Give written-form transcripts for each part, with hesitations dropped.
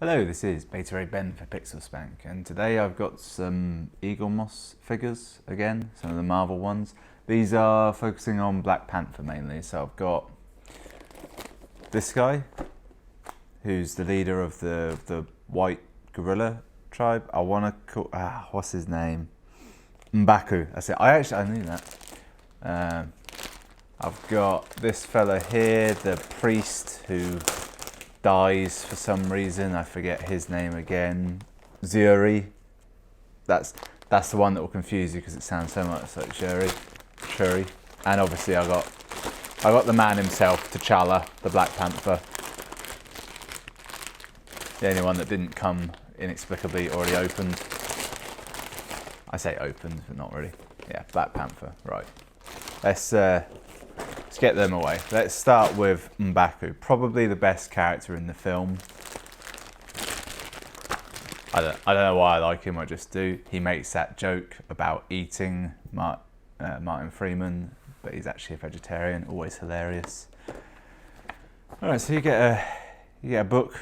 Hello, this is Beta Ray Ben for Pixel Spank, and today I've got some Eaglemoss figures again, some of the Marvel ones. These are focusing on Black Panther mainly, so I've got this guy, who's the leader of the white gorilla tribe. I want to call, what's his name? M'Baku, that's it. I knew that. I've got this fella here, the priest who dies for some reason. I forget his name again. Zuri. That's the one that will confuse you because it sounds so much like Shuri. And obviously I got the man himself, T'Challa, the Black Panther. The only one that didn't come inexplicably already opened. I say opened, but not really. Yeah, Black Panther. Right. Let's get them away. Let's start with M'Baku, probably the best character in the film. I don't know why I like him, I just do. He makes that joke about eating Martin Freeman, but he's actually a vegetarian, always hilarious. Alright, so you get a book.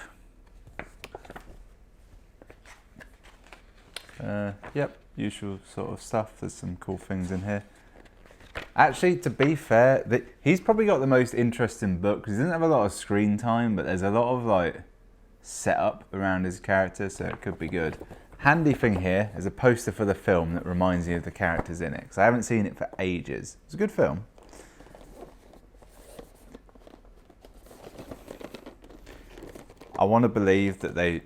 Yep, usual sort of stuff. There's some cool things in here. Actually, to be fair, he's probably got the most interesting book because he doesn't have a lot of screen time, but there's a lot of like setup around his character, so it could be good. Handy thing here is a poster for the film that reminds me of the characters in it, because I haven't seen it for ages. It's a good film. I want to believe that they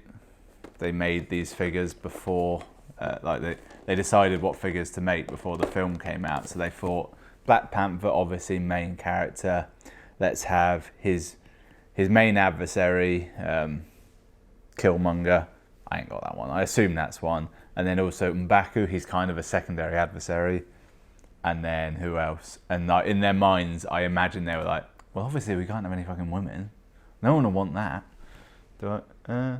made these figures before, they decided what figures to make before the film came out, so they thought, Black Panther, obviously main character. Let's have his main adversary, Killmonger. I ain't got that one. I assume that's one. And then also M'Baku, he's kind of a secondary adversary. And then who else? And like, in their minds, I imagine they were like, well, obviously we can't have any fucking women. No one will want that. I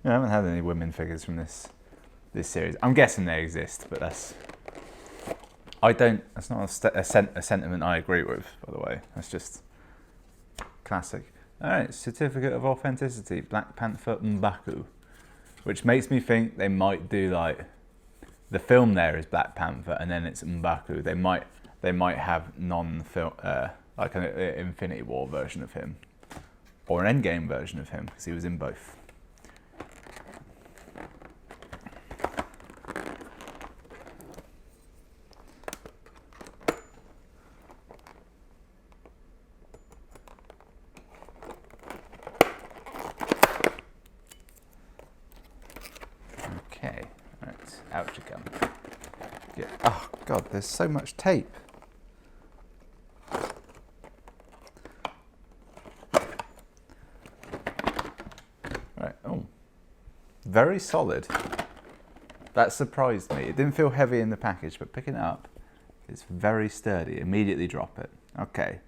haven't had any women figures from this series. I'm guessing they exist, but that's not a sentiment I agree with, by the way. That's just classic. Alright, certificate of authenticity, Black Panther M'Baku. Which makes me think they might do like, the film there is Black Panther and then it's M'Baku. They might have non-film, like an Infinity War version of him. Or an Endgame version of him, because he was in both. Okay, right, out you come. Yeah. Oh God, there's so much tape. Right, oh, very solid. That surprised me. It didn't feel heavy in the package, but picking it up, it's very sturdy. Immediately drop it. Okay,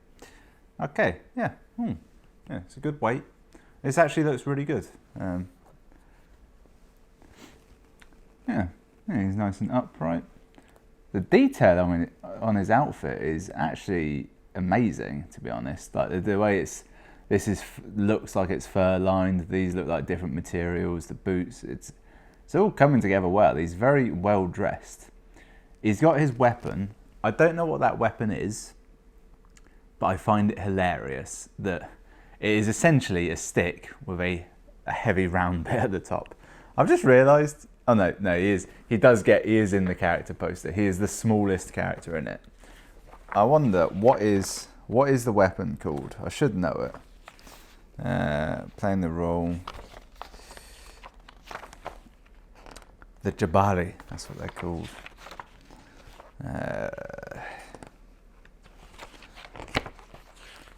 yeah, yeah, it's a good weight. This actually looks really good. Yeah, he's nice and upright. The detail on his outfit is actually amazing, to be honest. Like the way looks like it's fur lined. These look like different materials. The boots, it's all coming together well. He's very well dressed. He's got his weapon. I don't know what that weapon is, but I find it hilarious that it is essentially a stick with a heavy round bit at the top. I've just realised. Oh no, he is. He is in the character poster. He is the smallest character in it. I wonder what is the weapon called? I should know it. Playing the role. The Jabari. That's what they're called.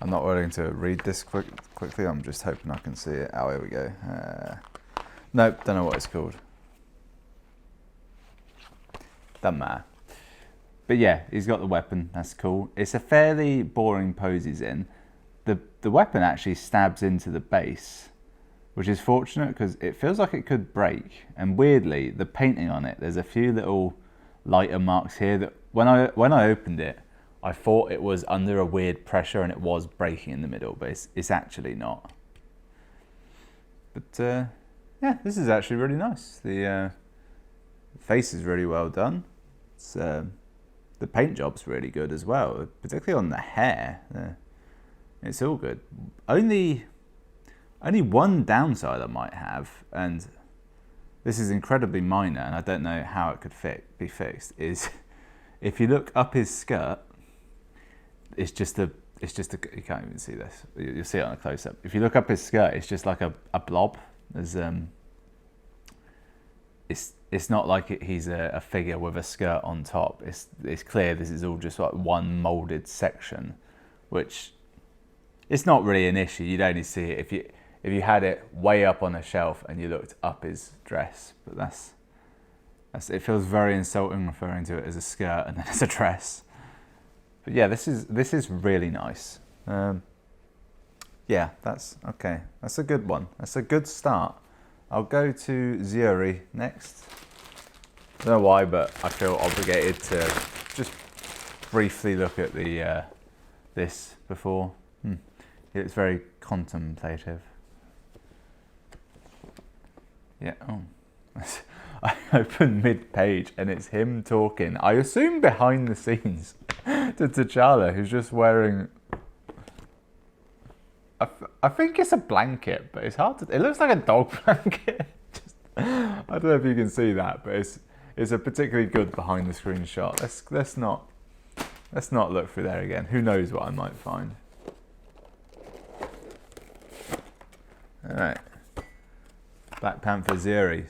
I'm not willing to read this quickly. I'm just hoping I can see it. Oh, here we go. Nope, don't know what it's called. Doesn't matter. But yeah, he's got the weapon. That's cool. It's a fairly boring pose he's in. The weapon actually stabs into the base, which is fortunate because it feels like it could break. And weirdly, the painting on it, there's a few little lighter marks here that when I opened it, I thought it was under a weird pressure and it was breaking in the middle, but it's actually not. But yeah, this is actually really nice. The face is really well done. It's, the paint job's really good as well, particularly on the hair. It's all good. Only one downside I might have, and this is incredibly minor, and I don't know how it could be fixed, is if you look up his skirt, it's just a, you can't even see this. You'll see it on a close-up. If you look up his skirt, it's just like a blob. There's, it's not like he's a figure with a skirt on top. It's clear this is all just like one molded section, which it's not really an issue. You'd only see it if you had it way up on a shelf and you looked up his dress. But that's it feels very insulting referring to it as a skirt and then as a dress. But yeah, this is really nice. Yeah, that's okay. That's a good one. That's a good start. I'll go to Zuri next. I don't know why, but I feel obligated to just briefly look at the this before. It's very contemplative. Yeah. Oh, I opened mid-page and it's him talking. I assume behind the scenes to T'Challa, who's just wearing. I think it's a blanket, but it's hard to. It looks like a dog blanket. I don't know if you can see that, but it's a particularly good behind the screen shot. Let's not look through there again. Who knows what I might find. All right, Black Panther Zuri,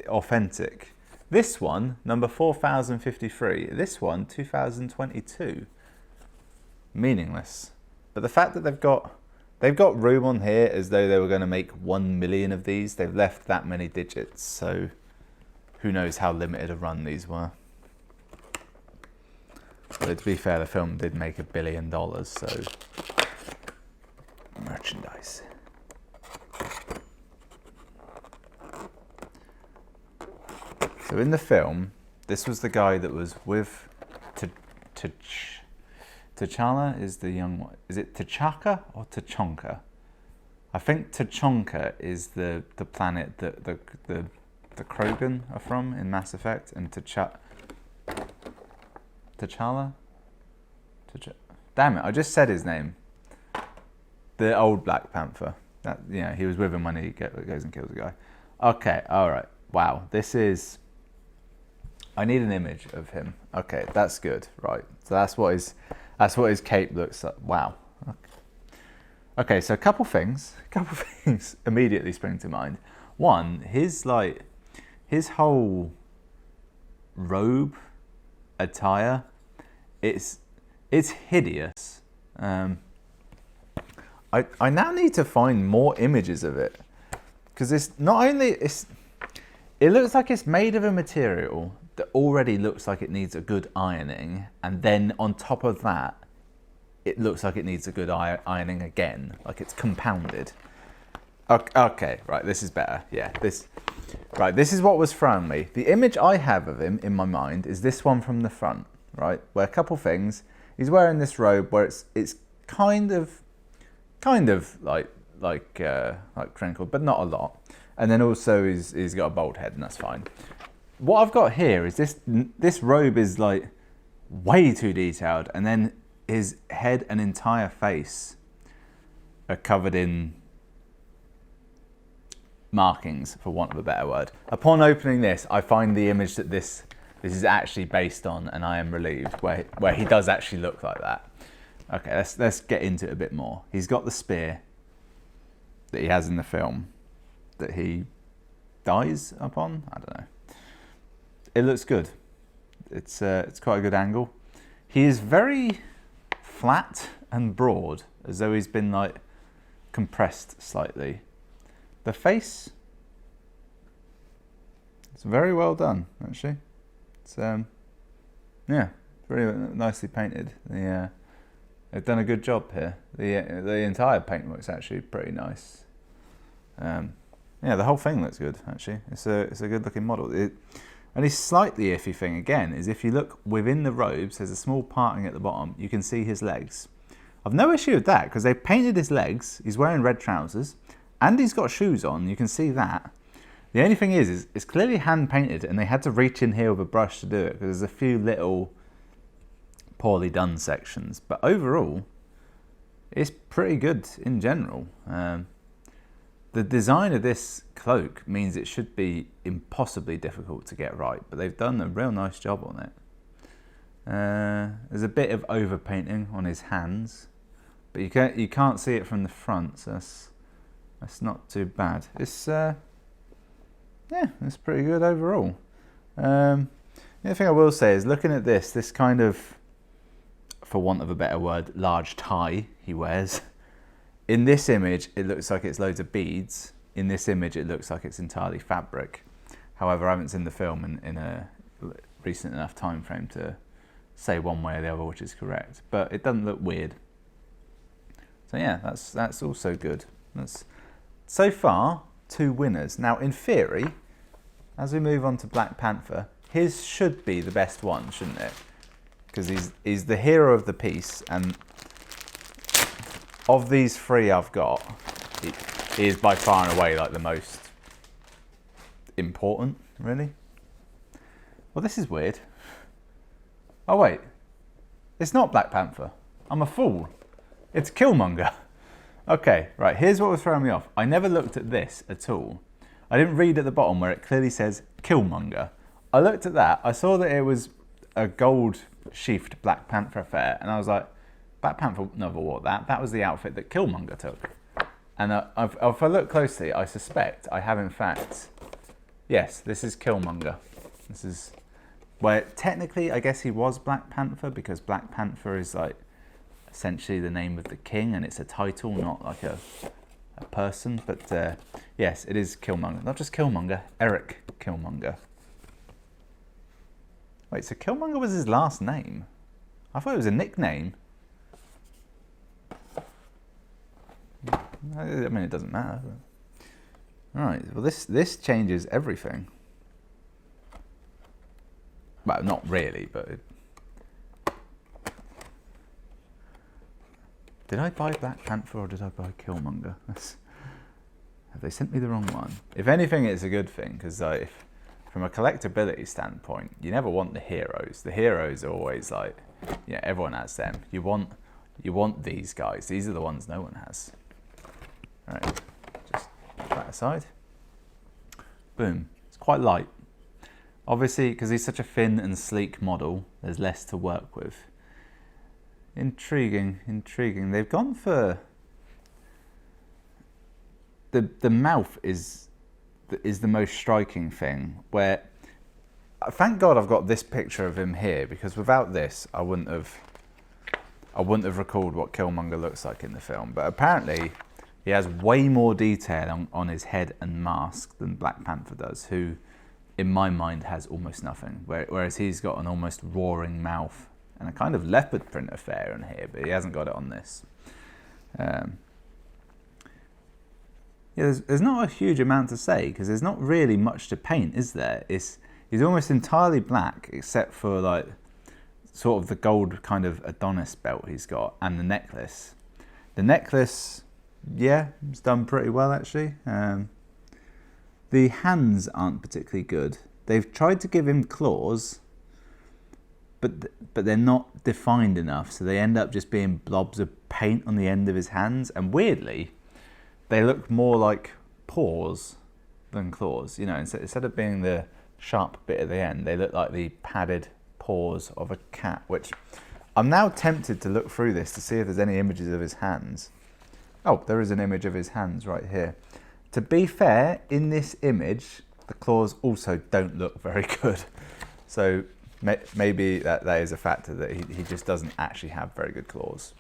authentic. This one, number 4053. This one, 2022. Meaningless. But the fact that they've got room on here as though they were going to make 1 million of these. They've left that many digits, so who knows how limited a run these were. But to be fair, the film did make $1 billion, so merchandise. So in the film, this was the guy that was with T'Challa is the young one. Is it T'Chaka or T'Chonka? I think T'Chonka is the planet that the Krogan are from in Mass Effect, and T'Challa? Damn it, I just said his name. The old Black Panther. That, he was with him when he goes and kills the guy. Okay, alright. Wow, this is... I need an image of him. Okay, that's good. Right. So that's what his cape looks like. Wow. Okay, so a couple things immediately spring to mind. One, his whole robe attire, it's hideous. I now need to find more images of it, because it looks like it's made of a material that already looks like it needs a good ironing, and then on top of that, it looks like it needs a good ironing again, like it's compounded. Okay, right, this is better. Yeah, this is what was throwing me. The image I have of him in my mind is this one from the front, right? Where a couple things, he's wearing this robe where it's kind of like crinkled, but not a lot. And then also he's got a bald head, and that's fine. What I've got here is this robe is like way too detailed, and then his head and entire face are covered in markings, for want of a better word. Upon opening this, I find the image that this is actually based on, and I am relieved, where he does actually look like that. Okay, let's get into it a bit more. He's got the spear that he has in the film that he dies upon. I don't know. It looks good. It's quite a good angle. He is very flat and broad, as though he's been like compressed slightly. The face, it's very well done actually. It's yeah, very nicely painted. They've done a good job here. The entire paintwork's actually pretty nice. Yeah, the whole thing looks good actually. It's a good looking model. Only slightly iffy thing again is if you look within the robes, there's a small parting at the bottom. You can see his legs. I've no issue with that because they've painted his legs. He's wearing red trousers. And he's got shoes on, you can see that. The only thing is it's clearly hand painted and they had to reach in here with a brush to do it because there's a few little poorly done sections. But overall, it's pretty good in general. The design of this cloak means it should be impossibly difficult to get right, but they've done a real nice job on it. There's a bit of overpainting on his hands, but you can't see it from the front, so that's not too bad. It's pretty good overall. The only thing I will say is looking at this kind of, for want of a better word, large tie he wears. In this image, it looks like it's loads of beads. In this image, it looks like it's entirely fabric. However, I haven't seen the film in a recent enough time frame to say one way or the other which is correct. But it doesn't look weird. So yeah, that's also good. That's so far 2 winners. Now, in theory, as we move on to Black Panther, his should be the best one, shouldn't it? Because he's the hero of the piece, and of these 3 I've got, he is by far and away like the most important, really. Well, this is weird. Oh wait, it's not Black Panther. I'm a fool. It's Killmonger. Okay, right, here's what was throwing me off. I never looked at this at all. I didn't read at the bottom where it clearly says Killmonger. I looked at that, I saw that it was a gold sheathed Black Panther affair, and I was like, Black Panther never wore that. That was the outfit that Killmonger took. And if I look closely, I suspect I have in fact, yes, this is Killmonger. This is where technically I guess he was Black Panther, because Black Panther is like essentially the name of the king and it's a title, not like a person. But yes, it is Killmonger. Not just Killmonger, Eric Killmonger. Wait, so Killmonger was his last name? I thought it was a nickname. I mean, it doesn't matter. But... Alright, well this changes everything. Well, not really, but... Did I buy Black Panther or did I buy Killmonger? Have they sent me the wrong one? If anything, it's a good thing, because from a collectability standpoint, you never want the heroes. The heroes are always like, yeah, everyone has them. You want these guys. These are the ones no one has. All right, just put that aside. Boom. It's quite light. Obviously, because he's such a thin and sleek model, there's less to work with. Intriguing, intriguing. They've gone for... The mouth is the most striking thing, where... Thank God I've got this picture of him here, because without this, I wouldn't have recalled what Killmonger looks like in the film. But apparently, he has way more detail on his head and mask than Black Panther does, who, in my mind, has almost nothing. Whereas he's got an almost roaring mouth and a kind of leopard print affair in here, but he hasn't got it on this. Yeah, there's not a huge amount to say, because there's not really much to paint, is there? He's almost entirely black, except for like sort of the gold kind of Adonis belt he's got, and the necklace. The necklace, yeah, it's done pretty well actually. The hands aren't particularly good. They've tried to give him claws, but they're not defined enough, so they end up just being blobs of paint on the end of his hands, and weirdly, they look more like paws than claws. You know, instead of being the sharp bit at the end, they look like the padded paws of a cat, which I'm now tempted to look through this to see if there's any images of his hands. Oh, there is an image of his hands right here. To be fair, in this image, the claws also don't look very good. So maybe that is a factor, that he just doesn't actually have very good claws.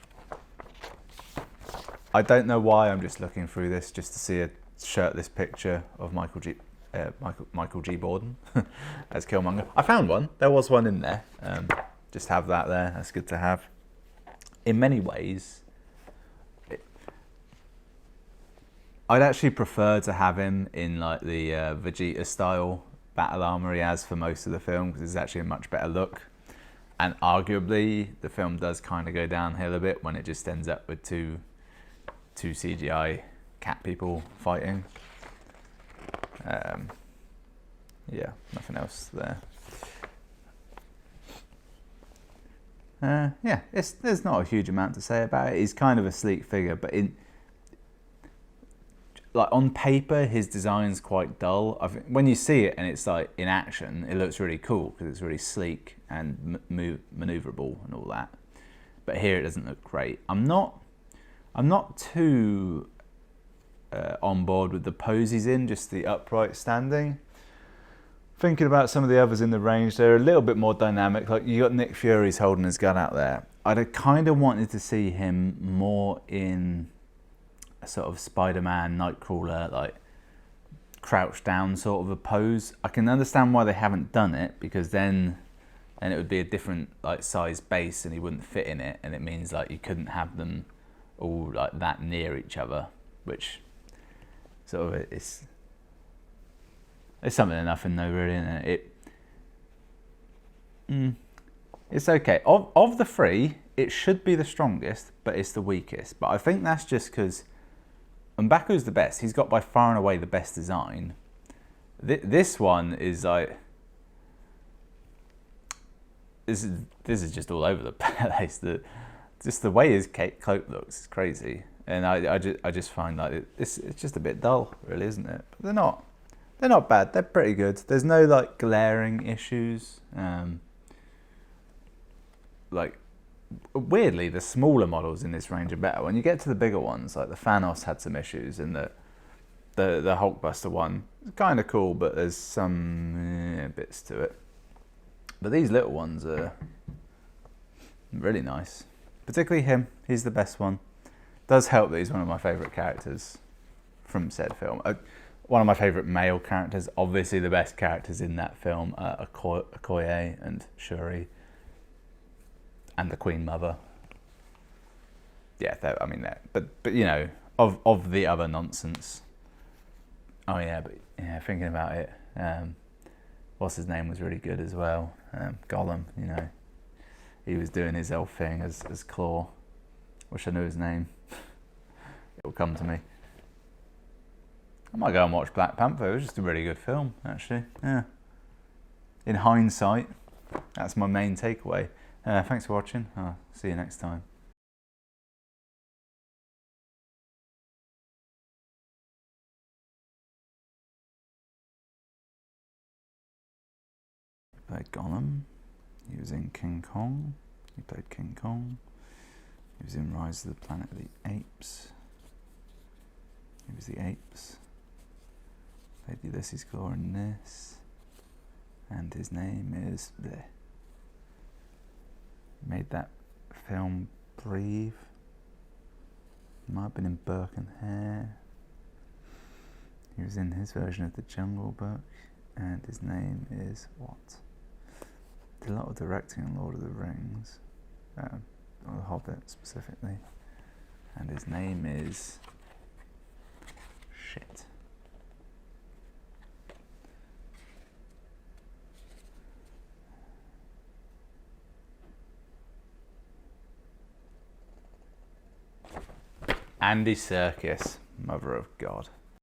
I don't know why I'm just looking through this just to see a shirtless picture of Michael G. Borden as Killmonger. I found one. There was one in there. Just have that there. That's good to have. In many ways, I'd actually prefer to have him in like the Vegeta style battle armor he has for most of the film, because it's actually a much better look. And arguably, the film does kind of go downhill a bit when it just ends up with two CGI cat people fighting. Yeah, nothing else there. Yeah, there's not a huge amount to say about it. He's kind of a sleek figure, but on paper, his design's quite dull. I think when you see it and it's like in action, it looks really cool because it's really sleek and maneuverable and all that. But here it doesn't look great. I'm not too on board with the pose he's in, just the upright standing. Thinking about some of the others in the range, they're a little bit more dynamic. Like you got Nick Fury's holding his gun out there. I'd have kind of wanted to see him more in a sort of Spider-Man, Nightcrawler, like crouched down sort of a pose. I can understand why they haven't done it, because then it would be a different like size base and he wouldn't fit in it, and it means like you couldn't have them all like that near each other, which sort of it's something enough and no really in it. It's okay. Of the three, it should be the strongest, but it's the weakest. But I think that's just because M'Baku's the best. He's got by far and away the best design. This one is like this is just all over the place. Just the way his cloak looks is crazy, and I just find like it's just a bit dull, really, isn't it? But they're not bad. They're pretty good. There's no like glaring issues. Like weirdly, the smaller models in this range are better. When you get to the bigger ones, like the Thanos had some issues, and the Hulkbuster one is kind of cool, but there's some bits to it. But these little ones are really nice. Particularly him. He's the best one. Does help that he's one of my favourite characters from said film. One of my favourite male characters. Obviously the best characters in that film are Okoye and Shuri. And the Queen Mother. Yeah, but you know, of the other nonsense. Oh yeah, but yeah, thinking about it, what's his name was really good as well. Gollum, you know, he was doing his elf thing as Claw. Wish I knew his name. It will come to me. I might go and watch Black Panther. It was just a really good film, actually. Yeah. In hindsight, that's my main takeaway. Thanks for watching. I'll see you next time. He played Gollum. He was in King Kong. He played King Kong. He was in Rise of the Planet of the Apes. He was the Apes. Played Ulysses Claw in this. And his name is... bleh. Made that film Breathe. Might have been in Burke and Hare. He was in his version of The Jungle Book, and his name is what? Did a lot of directing on Lord of the Rings, or The Hobbit specifically, and his name is shit. Andy Serkis, Mother of God.